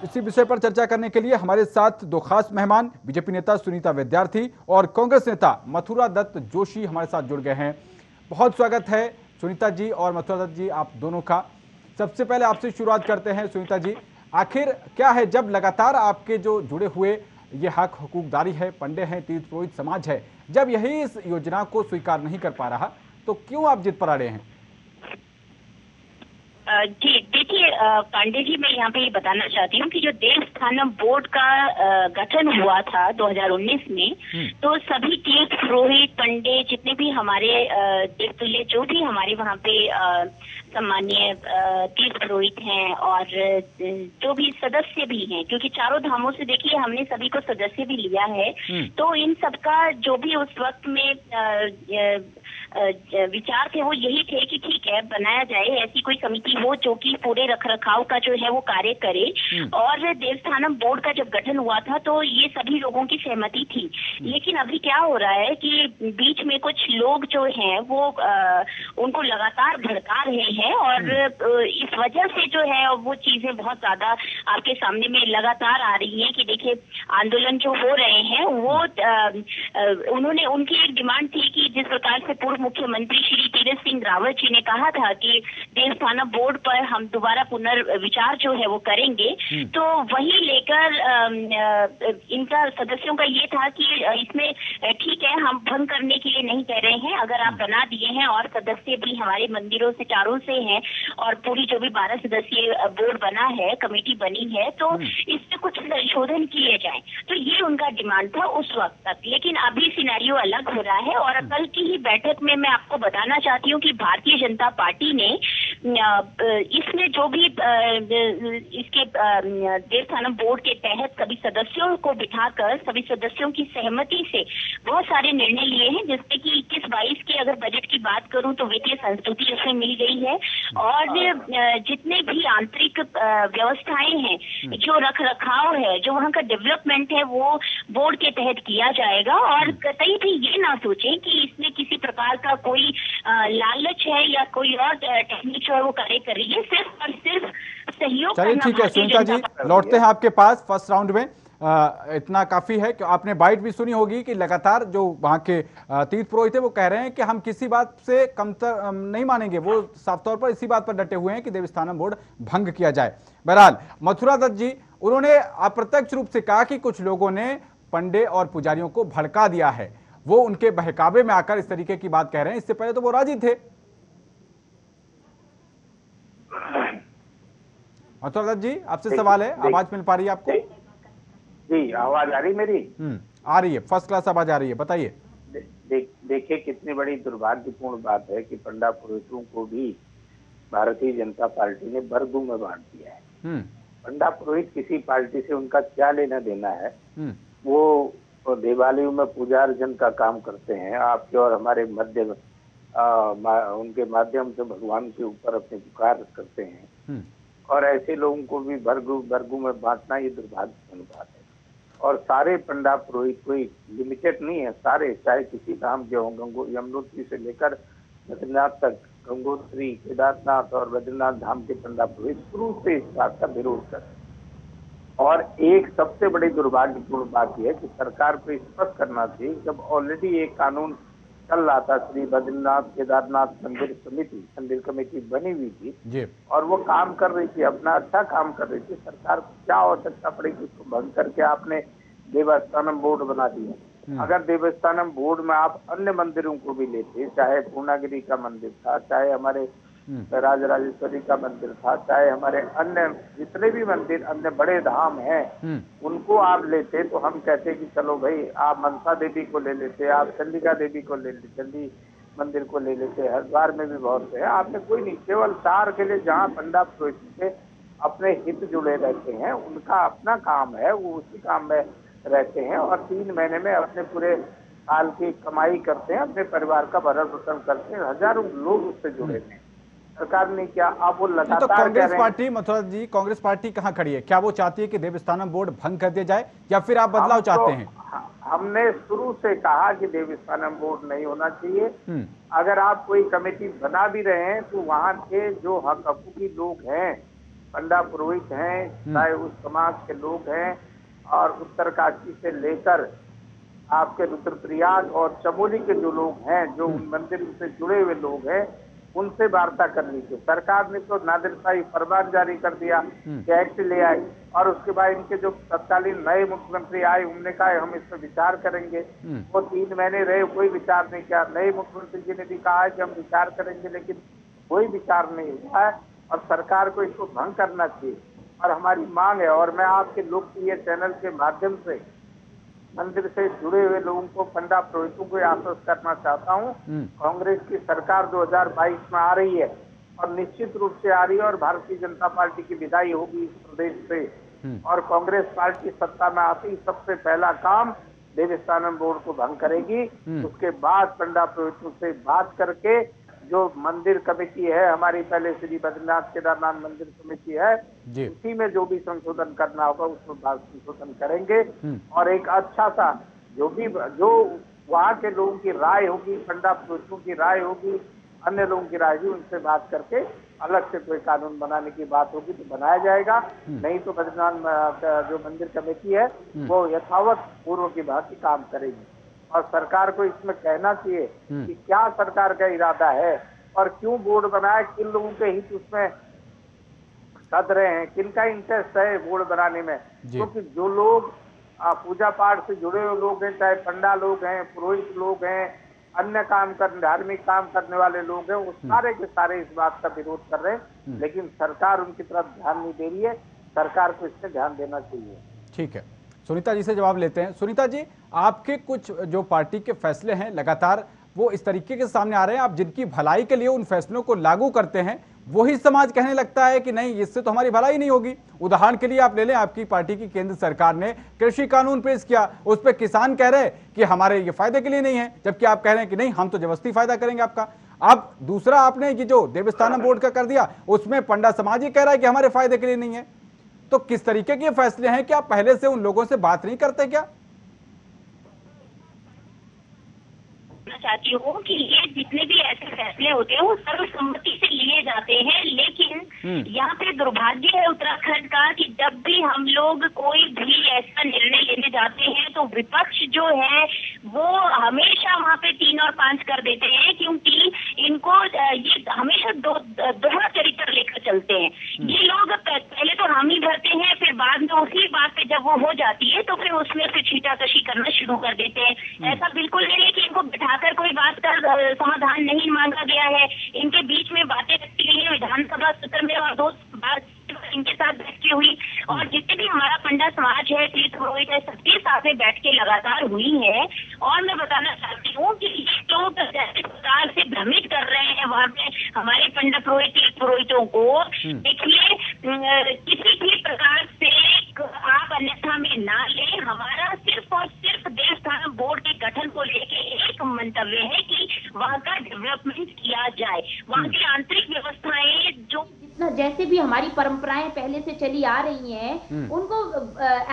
इसी विषय पर चर्चा करने के लिए हमारे साथ दो खास मेहमान बीजेपी नेता सुनीता विद्यार्थी और कांग्रेस नेता मथुरा दत्त जोशी हमारे साथ जुड़ गए हैं। बहुत स्वागत है सुनीता जी और मथुरा दत्त जी आप दोनों का। सबसे पहले आपसे शुरुआत करते हैं सुनीता जी, आखिर क्या है जब लगातार आपके जो जुड़े हुए ये हक हकूकदारी है, पंडे हैं, तीर्थ पुरोहित समाज है, जब यही इस योजना को स्वीकार नहीं कर पा रहा तो क्यों आप जिद पर अड़े हैं? जी देखिए पांडे जी, मैं यहाँ पे ये बताना चाहती हूँ कि जो देवस्थानम बोर्ड का गठन हुआ था 2019 में, तो सभी तीर्थ पुरोहित पंडे जितने भी हमारे देवतुल्य जो भी हमारे वहाँ पे सम्मानीय तीर्थ पुरोहित हैं और जो भी सदस्य भी हैं, क्योंकि चारों धामों से देखिए हमने सभी को सदस्य भी लिया है, तो इन सबका जो भी उस वक्त में विचार थे वो यही थे कि ठीक है बनाया जाए ऐसी कोई समिति हो जो कि पूरे रखरखाव का जो है वो कार्य करे। और देवस्थानम बोर्ड का जब गठन हुआ था तो ये सभी लोगों की सहमति थी, लेकिन अभी क्या हो रहा है कि बीच में कुछ लोग जो हैं वो उनको लगातार भड़का रहे हैं और इस वजह से जो है वो चीजें बहुत ज्यादा आपके सामने में लगातार आ रही हैं कि देखिए आंदोलन जो हो रहे हैं वो उन्होंने उनकी एक डिमांड थी कि जिस प्रकार से पूर्व मुख्यमंत्री श्री तीरथ सिंह रावत जी ने कहा था कि देवस्थानम बोर्ड पर हम दोबारा पुनर्विचार जो है वो करेंगे, तो वही लेकर इनका सदस्यों का ये था कि इसमें ठीक है हम भंग करने के लिए नहीं कह रहे हैं, अगर आप बना दिए हैं और सदस्य भी हमारे मंदिरों से चारों से हैं और पूरी जो भी 12 सदस्यीय बोर्ड बना है, कमेटी बनी है, तो इसमें कुछ संशोधन किए जाएं। तो ये उनका डिमांड था उस वक्त तक, लेकिन अभी सिनेरियो अलग हो रहा है और कल की ही बैठक में मैं आपको बताना चाहती हूँ कि भारतीय जनता पार्टी ने इसमें जो भी इसके देवस्थानम बोर्ड के तहत सभी सदस्यों को बिठाकर सभी सदस्यों की सहमति से बहुत सारे निर्णय लिए हैं, जिससे कि 21-22 के अगर बजट की बात करूं तो वित्तीय संस्तुति उसमें मिल गई है और जितने भी आंतरिक व्यवस्थाएं हैं, जो रख रखाव है, जो वहाँ का डेवलपमेंट है, वो बोर्ड के तहत किया जाएगा और कतई भी ये ना सोचें कि इसमें किसी प्रकार का कोई लालच है या कोई और टेक्निक जो है वो कार्य कर रही है, सिर्फ और सिर्फ सहयोग। चलिए ठीक है सुनीता जी, लौटते हैं आपके पास। फर्स्ट राउंड में इतना काफी है कि आपने बाइट भी सुनी होगी कि लगातार जो वहां के तीर्थ पुरोहित है वो कह रहे हैं कि हम किसी बात से कमतर नहीं मानेंगे, वो साफ तौर पर इसी बात पर डटे हुए हैं कि देवस्थानम बोर्ड भंग किया जाए। बहरहाल मथुरा दत्त जी, उन्होंने अप्रत्यक्ष रूप से कहा कि कुछ लोगों ने पंडे और पुजारियों को भड़का दिया है, वो उनके बहकावे में आकर इस तरीके की बात कह रहे हैं, इससे पहले तो वो राजी थे। मथुरा दत्त जी आपसे सवाल है, आवाज मिल पा रही है आपको? जी आवाज आ रही मेरी? आ रही है, फर्स्ट क्लास आवाज आ रही है, बताइए। देखिए कितनी बड़ी दुर्भाग्यपूर्ण बात है कि पंडा पुरोहितों को भी भारतीय जनता पार्टी ने वर्गों में बांट दिया है। पंडा पुरोहित किसी पार्टी से उनका क्या लेना देना है, वो देवालयों में पूजा अर्चन का काम करते हैं, आपके और हमारे उनके माध्यम से भगवान के ऊपर अपने पुकार करते हैं, और ऐसे लोगों को भी वर्गों में बांटना ये दुर्भाग्यपूर्ण बात है। और सारे पंडा पुरोहित कोई लिमिटेड नहीं है, सारे, चाहे किसी धाम के हों, यमुनोत्री से लेकर बद्रीनाथ तक, गंगोत्री, केदारनाथ और बद्रीनाथ धाम के पंडा पुरोहित शुरू से इस बात का विरोध करते हैं। और एक सबसे बड़ी दुर्भाग्यपूर्ण बात यह है कि सरकार को स्पष्ट करना चाहिए, जब ऑलरेडी एक कानून चल रहा था, श्री बद्रीनाथ केदारनाथ मंदिर कमेटी बनी हुई थी और वो काम कर रही थी, अपना अच्छा काम कर रही थी, सरकार को क्या आवश्यकता पड़ी कि उसको भंग करके आपने देवस्थानम बोर्ड बना दिया। अगर देवस्थानम बोर्ड में आप अन्य मंदिरों को भी लेते, चाहे पूर्णागिरी का मंदिर था, चाहे हमारे राजराजेश्वरी का मंदिर था, चाहे हमारे अन्य जितने भी मंदिर अन्य बड़े धाम हैं, उनको आप लेते तो हम कहते कि चलो भाई आप मनसा देवी को ले लेते, आप चंडिका देवी को ले लेते, चंडी मंदिर को ले लेते, हरिद्वार में भी बहुत से हैं, आपने कोई नहीं, केवल 4 किले जहाँ पंडा पुरोहित से अपने हित जुड़े रहते हैं, उनका अपना काम है, वो उसी काम में रहते हैं और 3 महीने में अपने पूरे साल की कमाई करते हैं, अपने परिवार का भरण पोषण करते हैं, हजारों लोग उससे जुड़े हैं। सरकार ने क्या, अब वो लगातार तो कांग्रेस पार्टी, मथुरा जी, कांग्रेस पार्टी कहाँ खड़ी है? क्या वो चाहती है कि देवस्थानम बोर्ड भंग कर दिया जाए या फिर आप बदलाव चाहते हैं? हमने शुरू से कहा कि देवस्थानम बोर्ड नहीं होना चाहिए। अगर आप कोई कमेटी बना भी रहे हैं तो वहाँ के जो हक हकूकी लोग हैं, पंडा पुरोहित हैं, चाहे उस समाज के लोग हैं, और उत्तरकाशी से लेकर आपके रुद्रप्रयाग और चमोली के जो लोग हैं, जो उन मंदिर से जुड़े हुए लोग हैं, उनसे वार्ता करनी चाहिए। सरकार ने तो नादिरशाही फरमान जारी कर दिया कि एक्ट ले आई, और उसके बाद इनके जो तत्कालीन नए मुख्यमंत्री आए, उन्होंने कहा हम इस पर विचार करेंगे। वो 3 महीने रहे, कोई विचार नहीं किया। नए मुख्यमंत्री जी ने भी कहा है कि हम विचार करेंगे, लेकिन कोई विचार नहीं हुआ है, और सरकार को इसको भंग करना चाहिए। और हमारी मांग है, और मैं आपके लोकप्रिय चैनल के माध्यम से मंदिर से जुड़े हुए लोगों को, पंडा पुरोहितों को आश्वस्त करना चाहता हूं, कांग्रेस की सरकार 2022 में आ रही है, और निश्चित रूप से आ रही है, और भारतीय जनता पार्टी की विदाई होगी इस प्रदेश से, और कांग्रेस पार्टी सत्ता में आती ही सबसे पहला काम देवस्थानम बोर्ड को भंग करेगी। उसके बाद पंडा पुरोहितों से बात करके जो मंदिर कमेटी है हमारी, पहले श्री बद्रीनाथ केदारनाथ मंदिर कमेटी है, उसी में जो भी संशोधन करना होगा उसमें संशोधन करेंगे, और एक अच्छा सा जो वहाँ के लोगों की राय होगी, पंडा पुरोहितों की राय होगी, अन्य लोगों की राय भी, उनसे बात करके अलग से कोई कानून बनाने की बात होगी तो बनाया जाएगा। नहीं तो बद्रीनाथ जो मंदिर कमेटी है वो यथावत पूर्व की भांति काम करेगी। और सरकार को इसमें कहना चाहिए कि क्या सरकार का इरादा है, और क्यों बोर्ड बनाया, किन लोगों के हित उसमें सद रहे हैं, किनका इंटरेस्ट है बोर्ड बनाने में। क्योंकि जो लोग पूजा पाठ से जुड़े हुए लोग हैं, चाहे पंडा लोग हैं, पुरोहित लोग हैं, अन्य धार्मिक काम करने वाले लोग हैं, वो सारे के सारे इस बात का विरोध कर रहे हैं, लेकिन सरकार उनकी तरफ ध्यान नहीं दे रही है। सरकार को इसमें ध्यान देना चाहिए। ठीक है, सुनीता जी से जवाब लेते हैं। सुनीता जी, आपके कुछ जो पार्टी के फैसले हैं लगातार वो इस तरीके के सामने आ रहे हैं, आप जिनकी भलाई के लिए उन फैसलों को लागू करते हैं, वही समाज कहने लगता है कि नहीं, इससे तो हमारी भलाई नहीं होगी। उदाहरण के लिए आप ले लें, आपकी पार्टी की केंद्र सरकार ने कृषि कानून पेश किया, उस पर किसान कह रहे कि हमारे ये फायदे के लिए नहीं है, जबकि आप कह रहे हैं कि नहीं, हम तो जबरदस्ती फायदा करेंगे आपका। अब दूसरा आपने ये जो देवस्थानम बोर्ड का कर दिया, उसमें पंडा समाज ही कह रहा है कि हमारे फायदे के लिए नहीं है। तो किस तरीके के फैसले हैं? क्या पहले से उन लोगों से बात नहीं करते क्या? चाहती हूँ कि ये जितने भी ऐसे फैसले होते हैं वो सर्वसम्मति से लिए जाते हैं, लेकिन यहाँ पे दुर्भाग्य है उत्तराखंड का कि जब भी हम लोग कोई भी ऐसा निर्णय लेने जाते हैं तो विपक्ष जो है वो हमेशा वहाँ पे 3 और 5 कर देते हैं, क्योंकि इनको ये हमेशा दोहरा चरित्र लेकर चलते हैं। ये लोग पहले तो हामी भरते हैं, फिर बाद में उसी बात पे जब वो हो जाती है तो फिर उसमें से छींटाकशी करना शुरू कर देते हैं। ऐसा बिल्कुल नहीं है कि इनको बिठाकर कोई बात का समाधान नहीं मांगा गया है, इनके बीच में बातें रखी गई है विधानसभा सत्र में, और 2 बार इनके साथ बैठकें हुई, और जितने भी हमारा पंडा समाज है, तीर्थ पुरोहित है, सबके साथ में बैठ के लगातार हुई है। और मैं बताना चाहती हूँ कि ये लोग जैसे प्रकार से भ्रमित कर रहे हैं वहाँ पे हमारे पंडा पुरोहित तीर्थ पुरोहितों को, देखिए किसी भी प्रकार से आप अन्यथा में ना ले। हमारा सिर्फ और सिर्फ देवस्थानम बोर्ड के गठन को लेके एक मंतव्य है कि वहाँ का डेवलपमेंट किया जाए, वहाँ की आंतरिक व्यवस्थाएं जो जैसे भी हमारी परंपराएं पहले से चली आ रही हैं उनको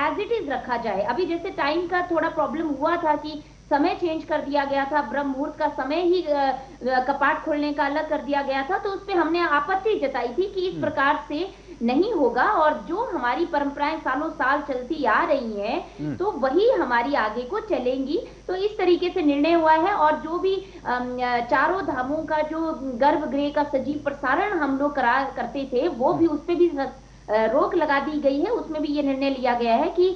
एज इट इज रखा जाए। अभी जैसे टाइम का थोड़ा प्रॉब्लम हुआ था कि समय चेंज कर दिया गया था, ब्रह्म मुहूर्त का समय ही कपाट खोलने का अलग कर दिया गया था, तो उस पर हमने आपत्ति जताई थी कि इस प्रकार से नहीं होगा, और जो हमारी परंपराएं सालों साल चलती आ रही हैं तो वही हमारी आगे को चलेंगी। तो इस तरीके से निर्णय हुआ है, और जो भी चारों धामों का जो गर्भगृह का सजीव प्रसारण हम लोग करते थे वो भी उस पर भी रोक लगा दी गई है। उसमें भी ये निर्णय लिया गया है कि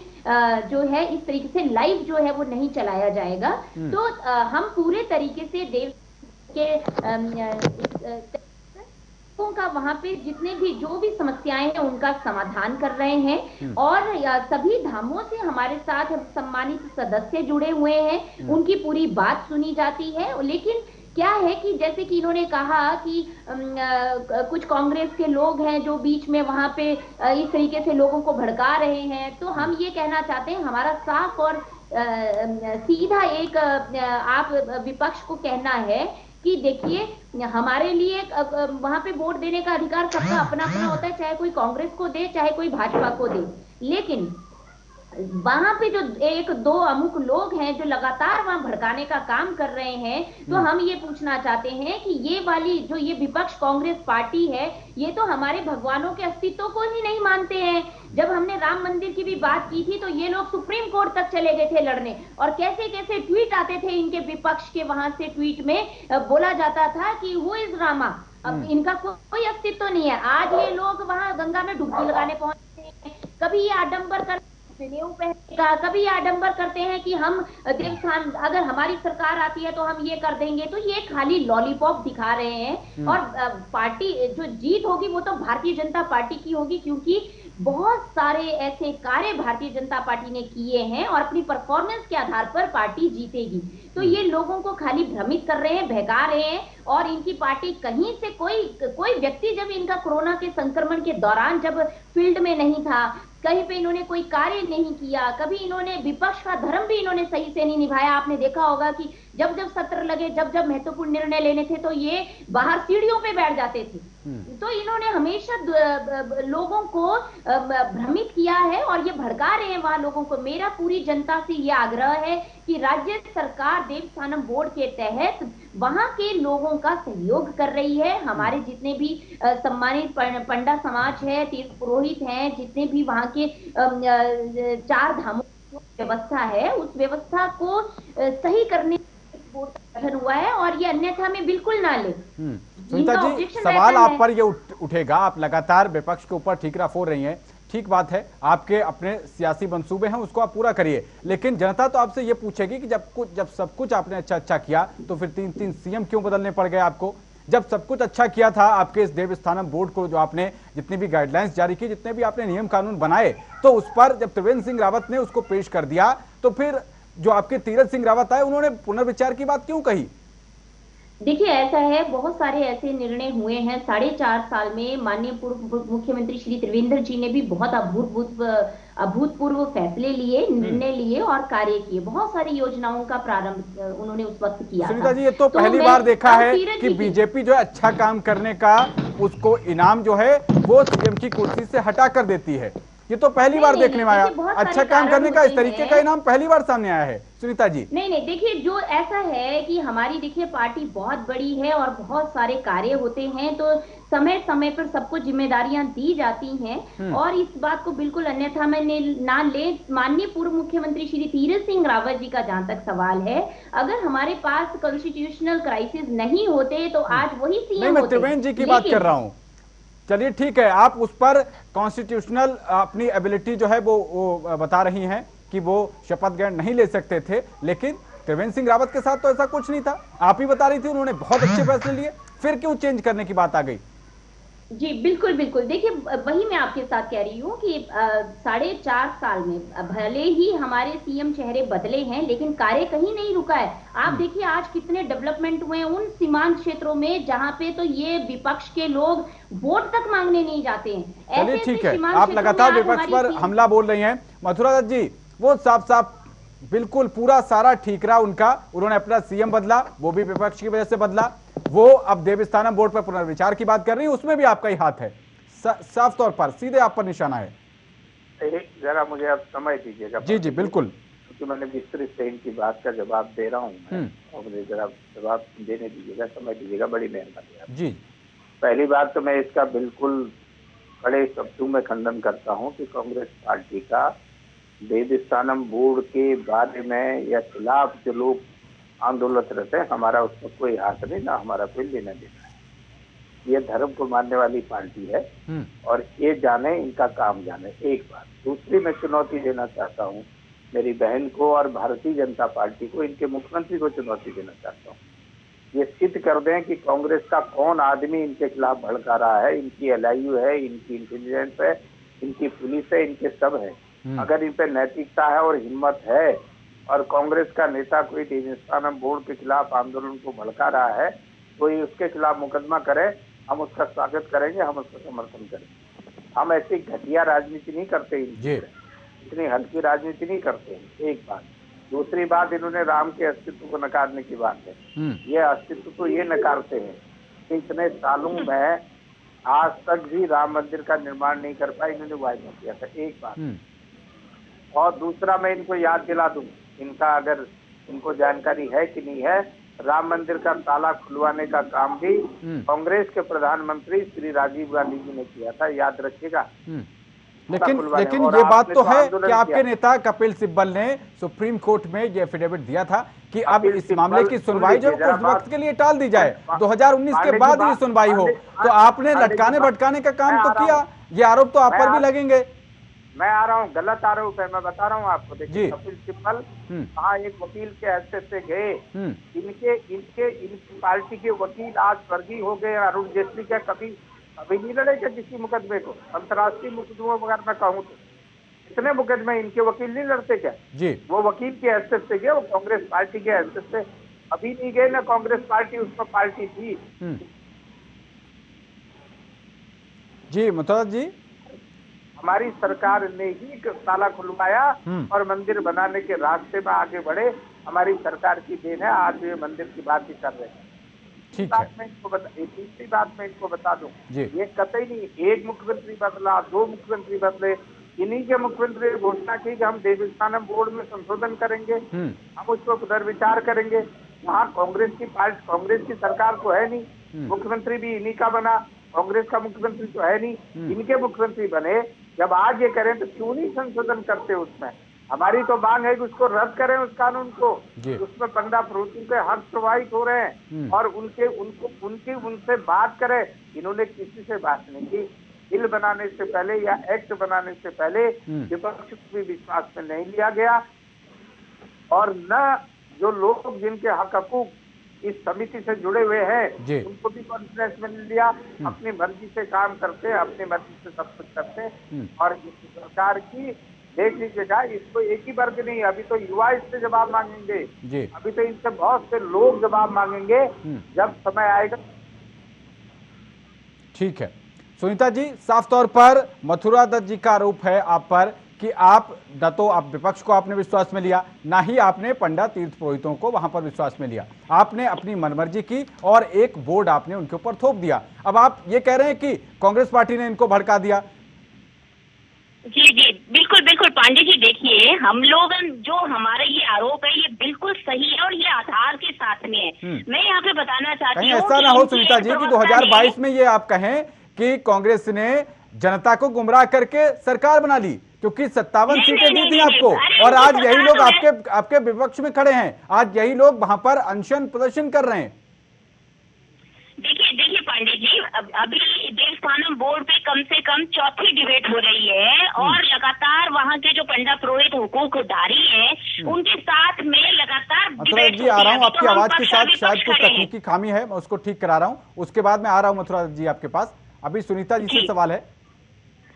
जो है इस तरीके से लाइव जो है वो नहीं चलाया जाएगा। तो हम पूरे तरीके से देव के का वहां पे जितने भी जो भी समस्याएं हैं उनका समाधान कर रहे हैं, और सभी धामों से हमारे साथ सम्मानित सदस्य जुड़े हुए हैं, उनकी पूरी बात सुनी जाती है। लेकिन क्या है कि जैसे कि इन्होंने कहा कि कुछ कांग्रेस के लोग हैं जो बीच में वहां पे इस तरीके से लोगों को भड़का रहे हैं, तो हम ये कहना चाहते हैं, हमारा साफ और सीधा एक आप विपक्ष को कहना है कि देखिए हमारे लिए वहां पे वोट देने का अधिकार सबका अपना अपना होता है, चाहे कोई कांग्रेस को दे चाहे कोई भाजपा को दे, लेकिन वहां पे जो एक दो अमुक लोग हैं जो लगातार वहां भड़काने का काम कर रहे हैं, तो हम ये पूछना चाहते हैं कि ये वाली जो ये विपक्ष कांग्रेस पार्टी है, ये तो हमारे भगवानों के अस्तित्व को ही नहीं मानते हैं। जब हमने राम मंदिर की भी बात की थी तो ये लोग सुप्रीम कोर्ट तक चले गए थे लड़ने, और कैसे कैसे ट्वीट आते थे इनके विपक्ष के, वहां से ट्वीट में बोला जाता था कि हु इज रामा, अब इनका कोई अस्तित्व नहीं है। आज ये लोग वहां गंगा में डुबकी लगाने पहुंचते हैं, कभी ये आडंबर कर कभी आडंबर करते हैं कि हम देवस्थान, अगर हमारी सरकार आती है तो हम ये कर देंगे, तो ये खाली लॉलीपॉप दिखा रहे हैं। और पार्टी जो जीत होगी वो तो भारतीय जनता पार्टी की होगी, क्योंकि बहुत सारे ऐसे कार्य भारतीय जनता पार्टी ने किए हैं और अपनी परफॉर्मेंस के आधार पर पार्टी जीतेगी। तो ये लोगों को खाली भ्रमित कर रहे हैं, बहका रहे हैं, और इनकी पार्टी कहीं से कोई व्यक्ति जब इनका कोरोना के संक्रमण के दौरान जब फील्ड में नहीं था, कहीं पे इन्होंने कोई कार्य नहीं किया, कभी इन्होंने विपक्ष का धर्म भी इन्होंने सही से नहीं निभाया। आपने देखा होगा कि जब जब सत्र लगे, जब जब महत्वपूर्ण निर्णय लेने थे तो ये बाहर सीढ़ियों पे बैठ जाते थे। तो इन्होंने हमेशा लोगों को भ्रमित किया है और ये भड़का रहे हैं वहां लोगों को। मेरा पूरी जनता से ये आग्रह है कि राज्य सरकार देवस्थानम बोर्ड के तहत वहां के लोगों का सहयोग कर रही है। हमारे जितने भी सम्मानित पंडा समाज है, तीर्थ पुरोहित हैं, जितने भी वहां के 4 धामों की व्यवस्था है, उस व्यवस्था को सही करने बोर्ड का गठन हुआ है, और ये अन्यथा में बिल्कुल ना ले। सुनीता जी, सवाल आप पर ये उठेगा, आप लगातार विपक्ष के ऊपर ठीकरा फोड़ रही हैं, ठीक बात है, आपके अपने सियासी मंसूबे हैं, उसको आप पूरा करिए, लेकिन जनता तो आपसे ये पूछेगी कि जब सब कुछ आपने अच्छा किया तो फिर 3 सीएम क्यों बदलने पड़ गए आपको? जब सब कुछ अच्छा किया था आपके इस देवस्थानम बोर्ड को, जो आपने जितनी भी गाइडलाइंस जारी की, जितने भी आपने नियम कानून बनाए, तो उस पर जब त्रिवेंद्र सिंह रावत ने उसको पेश कर दिया, तो फिर जो आपके तीरथ सिंह रावत आए उन्होंने पुनर्विचार की बात क्यों कही? देखिए, ऐसा है, बहुत सारे ऐसे निर्णय हुए हैं 4.5 साल में। माननीय पूर्व मुख्यमंत्री श्री त्रिवेंद्र जी ने भी बहुत अभूतपूर्व फैसले लिए, निर्णय लिए और कार्य किए। बहुत सारी योजनाओं का प्रारंभ उन्होंने उस वक्त किया। सुनीता जी, ये तो पहली बार देखा है कि बीजेपी जो है अच्छा काम करने का उसको इनाम जो है वो सीएम की कुर्सी से हटा कर देती है। ये तो पहली बार देखने में आया, अच्छा काम करने का इस तरीके का इनाम पहली बार सामने आया है। सुनीता जी, नहीं, देखिए, जो ऐसा है कि हमारी देखिए पार्टी बहुत बड़ी है और बहुत सारे कार्य होते हैं, तो समय समय पर सबको जिम्मेदारियां दी जाती हैं, और इस बात को बिल्कुल अन्यथा में ना ले। माननीय पूर्व मुख्यमंत्री श्री तीरथ सिंह रावत जी का जहां तक सवाल है, अगर हमारे पास कॉन्स्टिट्यूशनल क्राइसिस नहीं होते तो आज वही सीएम होते। मैं त्रिवेंद्र जी की बात कर रहा हूँ। चलिए ठीक है, आप उस पर कॉन्स्टिट्यूशनल अपनी एबिलिटी जो है वो बता रही हैं कि वो शपथ ग्रहण नहीं ले सकते थे, लेकिन त्रिवेंद्र सिंह रावत के साथ तो ऐसा कुछ नहीं था। आप ही बता रही थी उन्होंने बहुत अच्छे फैसले लिए, फिर क्यों चेंज करने की बात आ गई? जी बिल्कुल बिल्कुल, देखिए वही मैं आपके साथ कह रही हूँ कि 4.5 साल में भले ही हमारे सीएम चेहरे बदले हैं, लेकिन कार्य कहीं नहीं रुका है। आप देखिए आज कितने डेवलपमेंट हुए हैं उन सीमांत क्षेत्रों में जहां पे तो ये विपक्ष के लोग वोट तक मांगने नहीं जाते हैं। चलिए ठीक है, आप लगातार विपक्ष पर हमला बोल रही हैं। मथुरा दत्त जी, वो साफ बिल्कुल पूरा सारा ठीकरा उनका, उन्होंने अपना सीएम बदला, वो भी विपक्ष की वजह से बदला, वो अब देवस्थानम बोर्ड पर पुनर्विचार की बात कर रही है, उसमें भी आपका ही हाथ है। साफ तौर पर सीधे आप पर निशाना है। जरा मुझे आप समय दीजिएगा। जी बिल्कुल, क्योंकि मैंने विस्तृत से इनकी बात का जवाब दे रहा हूँ और मुझे जरा जवाब देने दीजिएगा, समय दीजिएगा, बड़ी मेहरबानी जी। पहली बात तो मैं इसका बिल्कुल कड़े शब्दों में खंडन करता हूँ कि कांग्रेस पार्टी का देवस्थानम बोर्ड के बारे में या खिलाफ जो लोग आंदोलन रहते हैं, हमारा उसमें कोई हाथ नहीं, ना हमारा कोई लेना देना है। ये धर्म को मानने वाली पार्टी है और ये जाने, इनका काम जाने, एक बात। दूसरी, मैं चुनौती देना चाहता हूँ मेरी बहन को और भारतीय जनता पार्टी को, इनके मुख्यमंत्री को चुनौती देना चाहता हूँ। ये सिद्ध कर दें कि कांग्रेस का कौन आदमी इनके खिलाफ भड़का रहा है। इनकी LIU है, इनकी इंटेलिजेंस है, इनकी पुलिस है, इनके सब है। अगर इन पे नैतिकता है और हिम्मत है और कांग्रेस का नेता कोई देवस्थानम बोर्ड के खिलाफ आंदोलन को भड़का रहा है, कोई उसके खिलाफ मुकदमा करे, हम उसका स्वागत करेंगे, हम उसका समर्थन करेंगे। हम ऐसी घटिया राजनीति नहीं करते, इतनी हल्की राजनीति नहीं करते। एक बात। दूसरी बात, इन्होंने राम के अस्तित्व को नकारने की बात है। ये अस्तित्व तो ये नकारते हैं, इतने सालों में आज तक भी राम मंदिर का निर्माण नहीं कर पाए, इन्होंने वायदा किया था। एक बात। और दूसरा मैं इनको याद दिला दूं, इनका अगर इनको जानकारी है कि नहीं है, राम मंदिर का ताला खुलवाने का काम भी कांग्रेस के प्रधानमंत्री श्री राजीव गांधी जी ने किया था, याद रखिएगा। लेकिन ये बात तो है कि आपके नेता कपिल सिब्बल ने सुप्रीम कोर्ट में ये एफिडेविट दिया था कि अब इस मामले की सुनवाई जो कुछ वक्त के लिए टाल दी जाए, 2019 के बाद ही सुनवाई हो। तो आपने लटकाने भटकाने का काम तो किया, ये आरोप तो आप पर भी लगेंगे। मैं आ रहा हूँ, गलत आरोप है, मैं बता रहा हूँ आपको। देखिए कपिल सिब्बल वहाँ एक वकील के हैसियत से गए, इनकी पार्टी के वकील आज स्वर्गीय हो गए, अरुण जेटली का कभी नहीं लड़े क्या किसी मुकदमे को, अंतर्राष्ट्रीय मुकदमों अगर मैं कहूँ तो इतने मुकदमे इनके वकील नहीं लड़ते क्या जी? वो वकील की हैसियत से गए, वो कांग्रेस पार्टी के हैसियत से अभी नहीं गए ना, कांग्रेस पार्टी उसमें पार्टी थी जी। मुतहद जी, हमारी सरकार ने ही ताला खुलवाया और मंदिर बनाने के रास्ते में आगे बढ़े, हमारी सरकार की देन है। आज ये मंदिर की बात ही कर रहे हैं। ठीक है, तीसरी बात मैं इनको बता दूं, ये कतई नहीं एक मुख्यमंत्री बदला, 2 मुख्यमंत्री बदले, इन्हीं के मुख्यमंत्री ने घोषणा की कि हम देवस्थानम बोर्ड में संशोधन करेंगे, हम उस पर पुनर्विचार करेंगे। वहाँ कांग्रेस की सरकार तो है नहीं, मुख्यमंत्री भी इन्हीं का बना, कांग्रेस का मुख्यमंत्री तो है नहीं, इनके मुख्यमंत्री बने। जब आज ये करें तो क्यों नहीं संशोधन करते उसमें? हमारी तो मांग है कि उसको रद्द करें, उस कानून को, उसमें पंडा पुरोहितों के हक प्रभावित हो रहे हैं और उनसे बात करें। इन्होंने किसी से बात नहीं की, बिल बनाने से पहले या एक्ट बनाने से पहले विपक्ष को भी विश्वास में नहीं लिया गया और न जो लोग जिनके हकूक इस समिति से जुड़े हुए हैं उनको भी कॉन्फ्रेंस में लिया। अपनी मर्जी से काम करते, अपनी मर्जी से सब कुछ करते और इस सरकार की देख लीजिएगा, इसको एक ही वर्ग नहीं, अभी तो युवा इससे जवाब मांगेंगे, अभी तो इनसे बहुत से लोग जवाब मांगेंगे जब समय आएगा। ठीक है सुनीता जी, साफ तौर पर मथुरा दत्त जी का आरोप है आप पर कि आप विपक्ष को आपने विश्वास में लिया, ना ही आपने पंडा तीर्थ पुरोहितों को वहां पर विश्वास में लिया। आपने अपनी मनमर्जी की और एक बोर्ड आपने उनके ऊपर थोप दिया। अब आप ये कह रहे हैं कि कांग्रेस पार्टी ने इनको भड़का दिया। जी बिल्कुल बिल्कुल पांडे जी, देखिए हम लोग जो हमारा ये आरोप है ये बिल्कुल सही है और ये आधार के साथ में है। मैं यहाँ पे बताना चाहती हूँ ऐसा ना हो सुनीता जी कि 2022 में ये आप कहें कि कांग्रेस ने जनता को गुमराह करके सरकार बना ली, क्योंकि 57 सीटें दी थी आपको और आज यही लोग आपके विपक्ष में खड़े हैं, आज यही लोग वहां पर अनशन प्रदर्शन कर रहे हैं। देखिए पांडे जी, अभी देवस्थानम बोर्ड पे कम से कम चौथी डिबेट हो रही है और लगातार वहाँ के जो पंडा पुरोहित हुकूकदारी है उनके साथ में लगातार मथुरा जी आ रहा हूँ आपकी आवाज के साथ, शायद कुछ तकनीकी खामी है, मैं उसको ठीक करा रहा हूँ, उसके बाद मैं आ रहा हूँ मथुरा जी आपके पास। अभी सुनीता जी से सवाल है।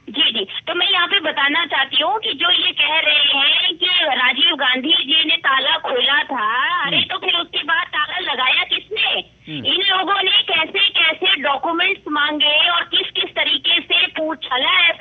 जी, तो मैं यहाँ पे बताना चाहती हूँ कि जो ये कह रहे हैं कि राजीव गांधी जी ने ताला खोला था, अरे तो फिर उसके बाद ताला लगाया किसने? इन लोगों ने कैसे कैसे डॉक्यूमेंट्स मांगे और किस किस तरीके से पूछला है,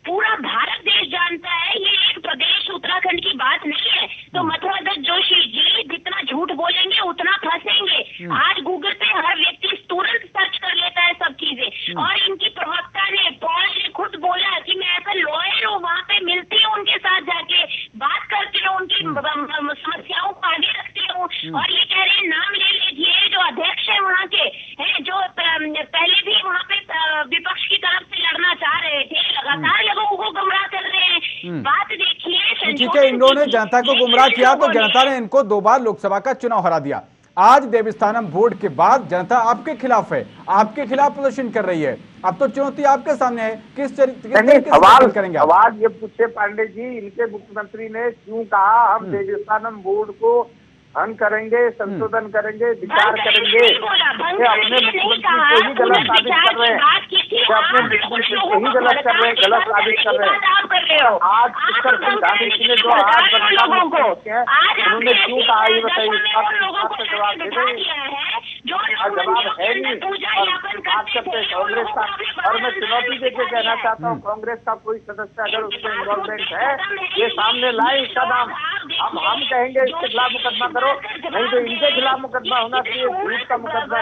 पूरा भारत देश जानता है, ये एक प्रदेश उत्तराखंड की बात नहीं है। तो मथुरा दत्त जोशी जी जितना झूठ बोलेंगे उतना फंसेंगे। आज गूगल पे हर व्यक्ति तुरंत सर्च कर लेता है सब चीजें और इनकी प्रवक्ता ने पॉल ने खुद बोला कि मैं ऐसा लॉयर हूँ, वहाँ पे मिलती हूँ, उनके साथ जाके बात करती हूँ, उनकी समस्याओं को आगे रखती हूँ। और ये कह रहे हैं नाम ले लीजिए जो अध्यक्ष है वहाँ के हैं, जो पहले भी वहाँ पे विपक्ष की तरफ से लड़ना चाह रहे थे, लगातार लोगों को गुमराह कर रहे हैं। बात देखिए, ठीक है, इन्होंने जनता को गुमराह किया तो जनता ने इनको 2 बार लोकसभा का चुनाव हरा दिया। आज देवस्थानम बोर्ड के बाद जनता आपके खिलाफ है, आपके खिलाफ प्रदर्शन कर रही है। अब तो चुनौती आपके सामने है, किस तरीके से करेंगे? सवाल ये पूछे पांडे जी, इनके मुख्यमंत्री ने क्यों कहा हम देवस्थानम बोर्ड को भंग करेंगे, संशोधन करेंगे, विचार करेंगे? अपने मुख्यमंत्री को ही गलत साबित कर रहे हैं, अपने मुख्यमंत्री को ही गलत कर रहे हैं, गलत साबित कर रहे हैं। आज उत्तर गांधी जी ने जो आज बदलाव उन्होंने क्यों कहा ये बताइए, इसका जवाब दे दें। जवाब है नहीं और बात करते हैं कांग्रेस का। और मैं चुनौती देके कहना चाहता हूँ, कांग्रेस का कोई सदस्य अगर उसमें इन्वॉल्वमेंट है ये सामने लाए, इसका नाम हम कहेंगे इसके खिलाफ मुकदमा करो, नहीं तो इनके खिलाफ मुकदमा होना चाहिए, झूठ का मुकदमा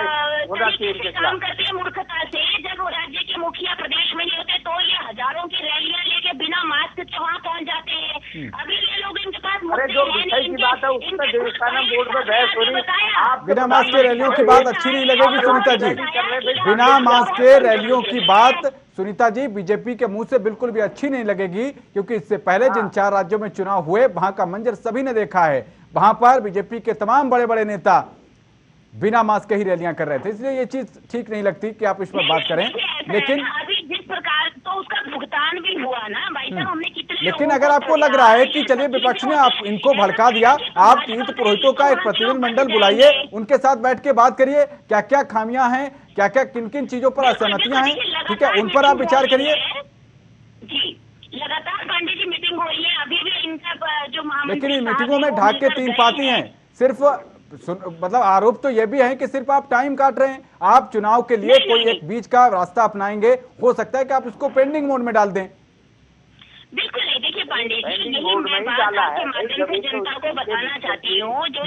होना चाहिए इनके खिलाफ। मूर्खता से जब राज्य के मुखिया प्रदेश में नहीं होते तो ये हजारों की रैलियां लेके बिना मास्क के वहाँ पहुँच जाते हैं। बात है, उसमें देवस्थानम बोर्ड में बहस हो रही। आप बिना मास्क के रैलियों की बात अच्छी नहीं लगेगी सुनीता जी, बिना मास्क के रैलियों की बात सुनीता जी बीजेपी के मुंह से बिल्कुल भी अच्छी नहीं लगेगी, क्योंकि इससे पहले जिन 4 राज्यों में चुनाव हुए वहां का मंजर सभी ने देखा है। वहां पर बीजेपी के तमाम बड़े बड़े नेता बिना मास्क के ही रैलियां कर रहे थे, इसलिए ये चीज ठीक नहीं लगती कि आप इस पर बात करें। लेकिन अभी जिस प्रकार तो उसका भुगतान भी हुआ ना भाई साहब, हमने कितने लेकिन अगर आपको लग रहा है कि चलिए विपक्ष ने आप इनको भड़का दिया, आप तीर्थ पुरोहितों का एक प्रतिनिधिमंडल बुलाइए, उनके साथ बैठ के बात करिए, क्या क्या खामियां हैं, क्या क्या किन किन चीजों पर असहमतियां हैं, ठीक है, उन पर आप विचार करिए। जी, लगातार पांडे जी मीटिंग हो रही है, अभी भी इनका जो लेकिन इन मीटिंगों में ढाक के 3 पाती हैं, सिर्फ मतलब आरोप तो ये भी है कि सिर्फ आप टाइम काट रहे हैं। आप चुनाव के लिए कोई एक बीच का रास्ता अपनाएंगे, हो सकता है कि आप इसको पेंडिंग मोड में डाल दें। बिल्कुल नहीं, देखिए पांडे जी, यही मैं बात आपके माध्यम से जनता को बताना चाहती हूँ, जो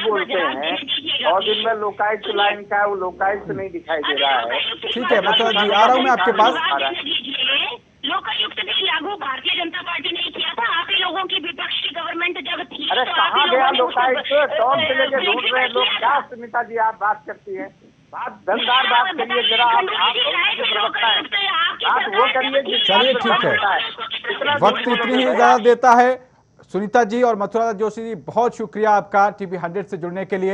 बोलते हैं और दिन में लोकायुक्त लाइन का वो लोकायुक्त नहीं दिखाई दे रहा है। ठीक है मतलब जी, आ रहा हूँ मैं आपके पास। लोकायुक्त भी लागू भारतीय जनता पार्टी ने किया था, आप ही लोगों की विपक्ष की गवर्नमेंट जब थी। अरे कहाँ गया लोकायुक्त? टॉप से लेके ढूंढ रहे हैं लोग। क्या सुनीता जी आप बात करती हैं? बात धनदार बात करिए जरा, आप बात वो करिए। चलिए ठीक है, वक्त इतनी ही ज्यादा देता है। सुनीता जी और मथुरा जोशी जी, बहुत शुक्रिया आपका टीवी 100 से जुड़ने के लिए।